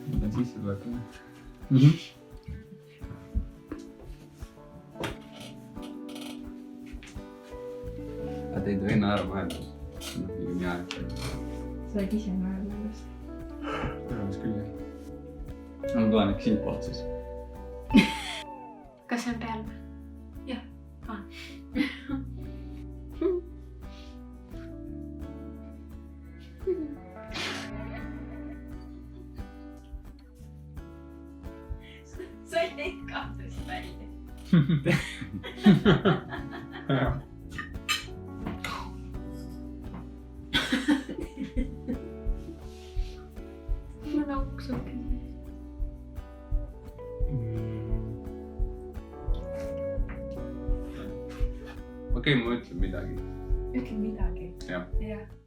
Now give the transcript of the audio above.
Nüüd on sissetulek või? Aga te ei tohi naera vahel. Nii hea. Sa oled ise naernud ennast. Arvamus küll jah. No ma tulen äkki sind poolt siis. Kas see on peal või? Jah. Sa ei teinud kahtest välja. Mul on auksuke. Okei, ma ütlen midagi. Ütle midagi. Jah. Jah.